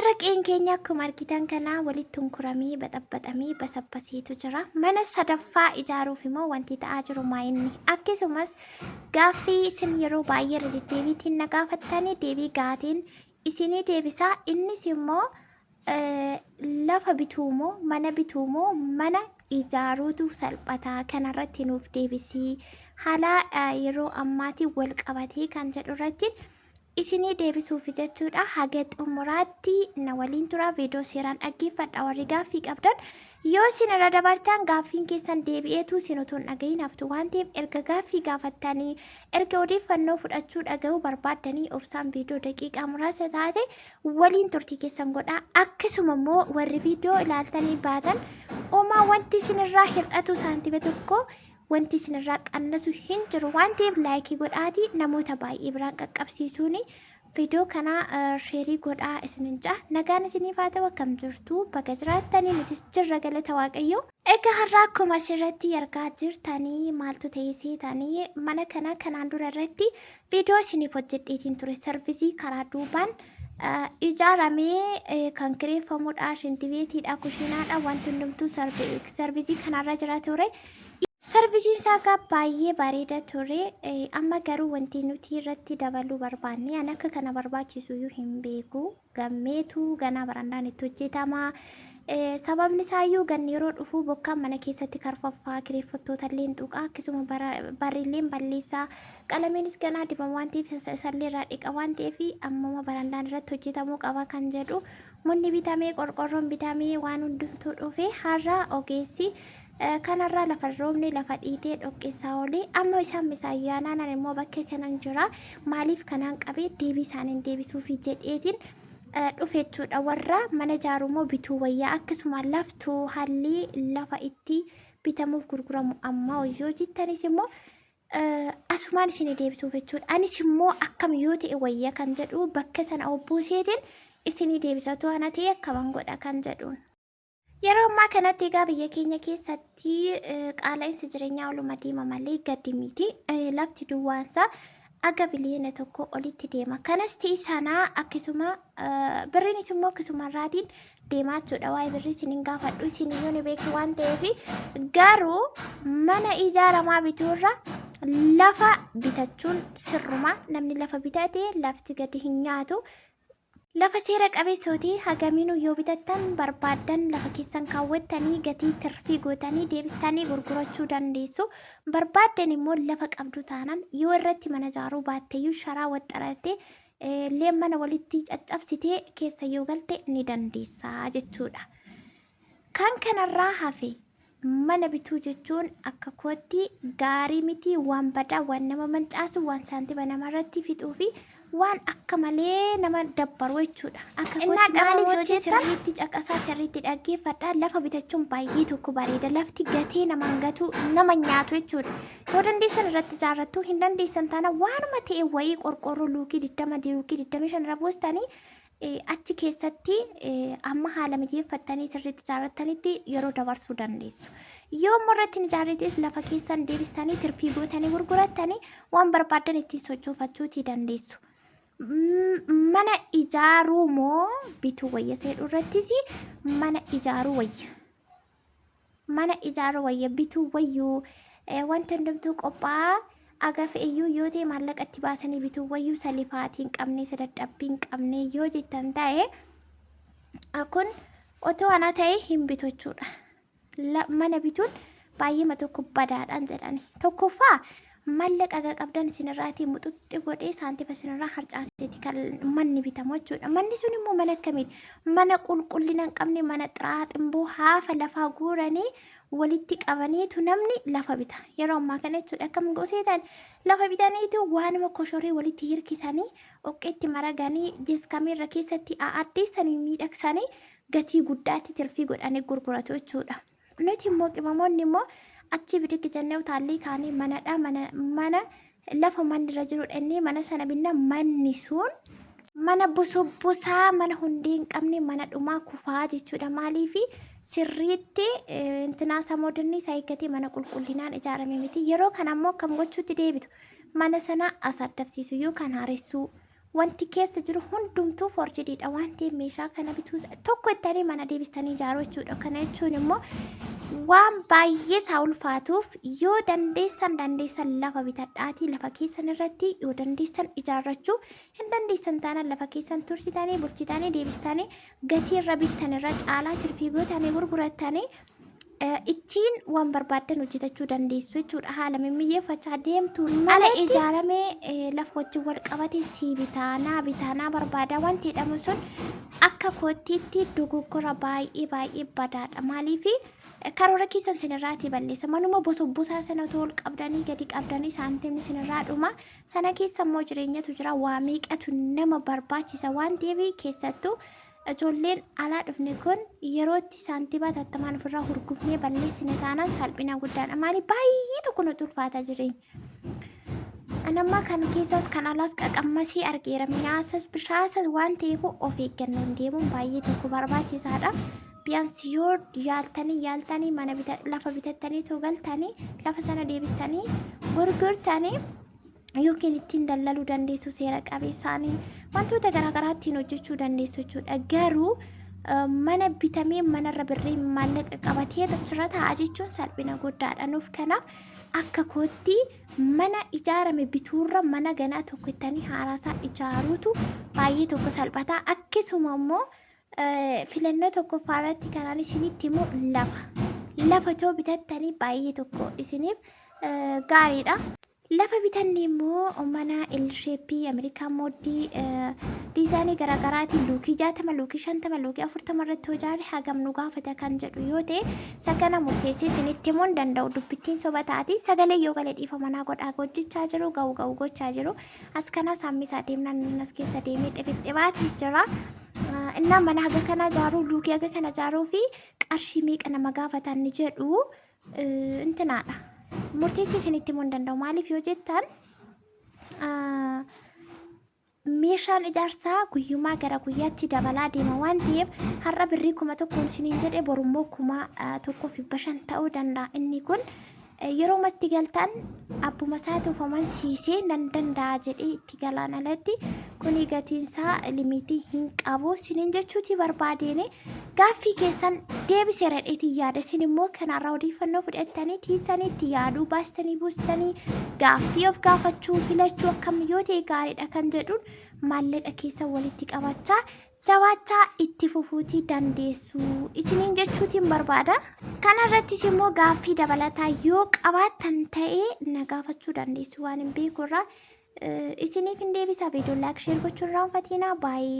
Harraqeen keenya akkuma argitan kana walitti tunkuramee baxabbaxamee basabbaseetu jira. Mana sadaffaa ijaaruuf immoo wanti ta'aa jiru maayinni. Akkasumas gaaffii isin yeroo baay'ee irra deddeebiitiin na gaafattanii deebii gaatiin isinii deebisaa. Innis immoo lafa bituumoo mana bituumoo mana ijaaruutu salphataa kanarratti nuuf deebisii. Haala yeroo ammaatii wal qabatee kan jedhu irratti isinii deebisuuf jechuudha. Haga xumuraatti na waliin tura. Viidiyoo seeraan dhaggeeffadha. Warri gaaffii qabdan yoo isin irra dabartan gaaffiin keessan deebi'eetu isin utuu hin dhagahin haftu waan ta'eef erga gaaffii gaafattanii erga odeeffannoo fudhachuu dhagahuu barbaaddanii obsaan viidiyoo daqiiqaa muraasa taate waliin turtii keessan godhaa. Akkasuma immoo warri viidiyoo ilaaltanii baatan homaa wanti isinirraa hir'atu saantiba tokko wanti isinirraa qannasu hin jiru waan ta'eef laayikii godhaatii namoota baay'ee biraan qaqqabsiisuun viidiyoo kana sheerii godhaa isinin ja'a. Nagaan isiniif haa ta'u akkam jirtu baga jiraattanii nutis jirra galata waaqayyoo. Egaa har'a akkuma asirratti argaa jirtanii maaltu ta'ee taanii mana kana kanaan dura irratti viidiyoo isiniif hojjedheetiin ture sarvisii karaa duubaan ijaaramee kan kireeffamudha. Shintibeetiidha, kushiinaadha, wanti hundumtuu sarvisii kanarra jira ture. Sarvisiin isaa baay'ee bareeda ture. Amma garuu wanti nuti irratti dabaluu barbaanne an akka kana barbaachisu hin beeku. Gammeetu ganaa barandaan itti hojjetama. Sababni isaayyuu ganni yeroo dhufu bokkaan mana keessatti karfaffaa kireeffattoota illee tuqa akkasuma barriilleen balleessaa qalameenis ganaa dibama waan ta'eef isallee irraa dhiqa waan ta'eef ammuma barandaan irratti hojjetamuu qaba kan jedhu munni bitamee qorqorroon bitamee waan hundumtuu dhufe har'a ogeessi kanarraa lafa roobni lafa dhiitee dhoqqeessaa olee amma isaan misaayyaanaan immoo bakka kanan jira maaliif kanaan qabee deebii isaaniin deebisuufi jedheetiin dhufechuudha. Warra mana ijaarumoo bituu wayyaa akkasuma laftuu haalli lafa itti bitamuuf gurguramu amma yoo jettanis immoo asumaan isin deebisuuf jechuudha. Anis immoo akkam yoo ta'e wayyaa kan jedhu bakka sana obbuuseetiin isin deebisatu ana ta'e akkaman godha kan jedhuun. Yeroo ammaa kanatti egaa biyya keenya keessatti qaala'insi jireenyaa oluma deema malee gadi miti. Lafti duwwaansaa aga biliyoona tokko olitti deema. Kanas ta'e sanaa akkasuma birriinis immoo akkasuma irraatiin deemaa jechuudha. Waa'ee birrii isiniin gaafadhu isin yoo ni beektu waan ta'eef garuu mana ijaaramaa bituurra lafa bitachuun sirruma. Namni lafa bitate lafti gadi hin nyaatu. Lafa seera qabeessootii hagaminuu yoo bitattan barbaadan lafa keessan kaawwattanii gatii tirfii gootanii deebistanii gurgurachuu dandeessu. Barbaadan immoo lafa qabdu taanaan yoo irratti mana ijaaruu baatteeyyuu sharaa waxxarattee leemmana walitti caccabsitee keessa yoo galte ni dandeessa jechuudha. Kan kanarraa hafe mana bituu jechuun akka kootti gaarii miti waan badaa waan nama mancaasu waan saantiba namarratti fixuu fi waan akka malee nama dabbaru jechuudha. Akka kootti sirriitti caqasaa sirriitti dhaggeeffadhaa. Lafa bitachuun baay'ee tokko bareeda. Lafti gatee namaan gatu nama nyaatu jechuudha. Yoo dandeessan irratti ijaarrattuu hin dandeessan taana waanuma ta'e wayii qorqorroo luukii 20 luukii 25 irra buustanii achi keessatti amma haala mijeeffattanii sirriitti ijaarrattanitti yeroo dabarsuu dandeessu. Yoo immoo irratti ijaarrates lafa keessan deebistanii tirfii gootanii gurgurattanii waan barbaadan ittiin sochoofachuutii dandeessu. Mana ijaaruu moo bituu wayya seedhu irrattis mana ijaaruu wayya. Mana ijaaruu wayya bituu wayyuu wanti hundumtuu qophaa'aa aga fe'iyyuu yoo ta'e maallaqa itti baasanii bituu wayyuu salifaatii hin qabne sadadhabbii hin qabne yoo jettan ta'e kun otoo ana ta'e hin bitu jechuudha. Mana bituun baay'eema tokko badaadhaan jedhani. Tokkoffaa maallaqa aga qabdan isinirraatii muxuxxi godhee saantifa isinirraa harcaaseeti kan manni bitamu jechuudha. Manni sun immoo mana akkamiiti? Mana qulqullina hin qabne mana xiraaximboo haafa lafaa guuranii walitti qabaniitu namni lafa bita. Yeroo ammaa kana jechuudha akkam goseetan lafa bitaniitu waanuma koshorii walitti hirkisanii oqqeetti maraganii jeeskamiirra keessatti addeessanii miidhagsanii gatii guddaatti tirfii godhanii gurguratu jechuudha. Nuti immoo qibamoonni immoo achi bidirgi jennee utaallee kaanii manadha mana lafa manni irra jirudha inni mana sana binna manni sun mana busaa mana hundee hin qabne mana dhumaa kufaa jechuudha. Maaliifi sirriitti intinaa samoodonni saayikatee mana qulqullinaan ijaarame miti. Yeroo kana ammoo akkam gochuutti deebitu mana sana as addabsiisu yookaan haaressuu wanti keessa jiru hundumtuu forjidiidha waan ta'eef meeshaa kana bituu tokko ittanii mana deebistanii ijaaruu jechuudha. Kana jechuun immoo waan baay'ee isaa ulfaatuuf yoo dandeessan lafa bitadhaatii lafa keessan irratti yoo dandeessan ijaarrachuu hin dandeessan taanaan lafa keessan tursitanii bulchitanii deebistanii gatii irra bittan irra caalaa tirfii gootanii gurguratanii ittiin waan barbaadan hojjetachuu dandeessu jechuudha. Haala mimmiyeeffachaa deemtu ala ijaaramee lafa wajjin wal qabate si bitaanaa barbaada wanti jedhamu sun akka kootiitti dogoggora baay'ee badaadha. Maaliif karoora keessan sinirraatii balleessa manuma bosobbosaa sana tol qabdanii gadi qabdanii saantimni sinirraa dhuma sana keessa immoo jireenyatu jira waa meeqatu nama barbaachisa waan ta'eef keessattuu ijoolleen alaa dhufne kun yerootti saantimaa tattamaan ofirraa hurgufnee balleessine taanaan salphina guddaadha. Maaliif baay'ee tokko nutti ulfaata jireenya. Anamma kan keessas kan alaas qaqammasii argeera mi'aasas bishaasas waan ta'eef of eeggannoon deemuun baay'ee tokko barbaachisaadha. Biyaansi yoo yaaltanii mana lafa bitattanii galtanii lafa sana deebistanii gurgurtanii yookiin ittiin dallaluu dandeessu seera qabeessaanii wantoota garaagaraa ittiin hojjechuu dandeessu jechuudha. Garuu mana bitamee manarra birrii maallaqa qabatee achirra taa'aa jechuun salphina guddaadha. Nuuf kanaaf akka kootti mana ijaarame bituurra mana ganaa tokko ittanii haaraasaa ijaaruutu baay'ee tokko salphataa. Akkasuma immoo filannoo tokkoffaa irratti kanaan isinitti immoo lafa ta'uu bitattanii baay'ee tokko isiniif gaariidha. Lafa bitanne immoo mana L-shapii Ameerikaan mooddii diizaayinii garaagaraatiin luukii 60 luukii 50 luukii 40 irratti hojjaare hagam nu gaafata kan jedhu yoo ta'e sagana murteessee isinitti himuu hin danda'u dubbittiin soba taati sagalee yoo galee dhiifa manaa godhaa hojjechaa jiru ga'u gochaa jiru as kana saammisaa deemnaan as keessa deemee xibaatii jira. Innaa mana haga kana ijaaruu luukii haga kana ijaaruu fi qarshii meeqa nama gaafatan ni jedhu intinaadha. Murteessii isinitti himuu hin danda'u maaliif yoo jettan meeshaan ijaarsaa guyyumaa gara guyyaatti dabalaa deema waan ta'eef har'a birrii 1,000 isiniin jedhee borummoo 1,500 ta'uu danda'a. Inni kun yeroo matti galtan abbuma isaatu amansiisee nan danda'a jedhee itti galaan alatti kuni gatiinsaa limitii hin qabu isiniin jechuuti barbaadeen gaaffii keessan deebiseera dheetii yaada isin immoo kanarraa odeeffannoo fudhattanii tiisanii itti yaaduu baastanii buustanii gaaffii of gaafachuu filachuu akkam yoo ta'e gaariidha kan jedhuun maallaqa keessa walitti qabachaa jabaachaa itti fufuutii dandeessu isiniin jechuutiin barbaada. Kana irrattis immoo gaaffii dabalataa yoo qabaattan ta'ee na gaafachuu dandeessu waan hin beekurraa isiniif hin deebisa. Viidiyoo laayik sheer gochuun raawwatina baay'ee.